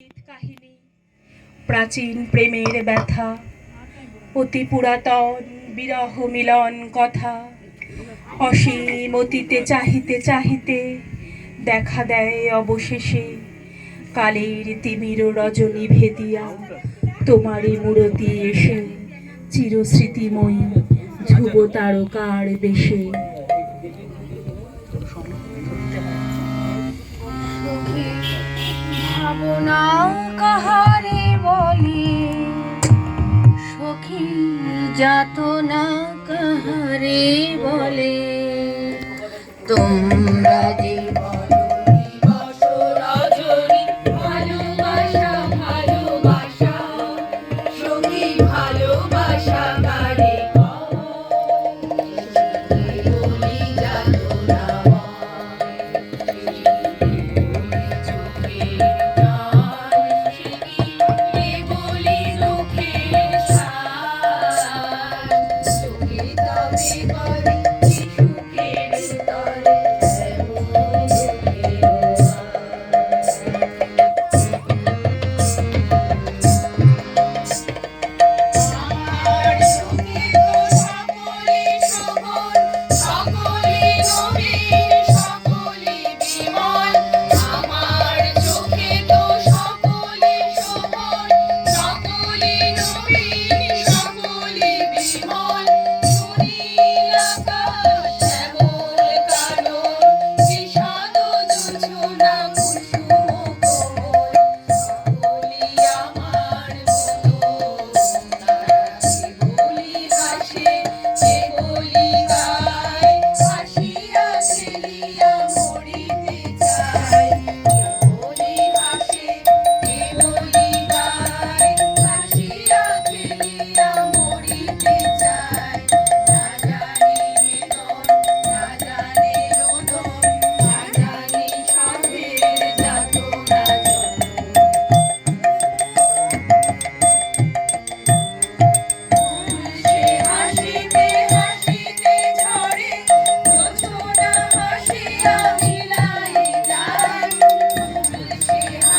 কাহিনী প্রাচীন প্রেমের ব্যথা, অতি পুরাতন বিরহ মিলন কথা। অসীম অতীতে চাহিতে চাহিতে দেখা দেয় অবশেষে কালের তিমির রজনী ভেদিয়া তোমারই মূরতি এসে চিরস্মৃতিময়ী ধ্রুব তারকার বেশে। ভাবনা কাহারে বলে, সখী যাতনা কাহারে বলে, তোমরা যে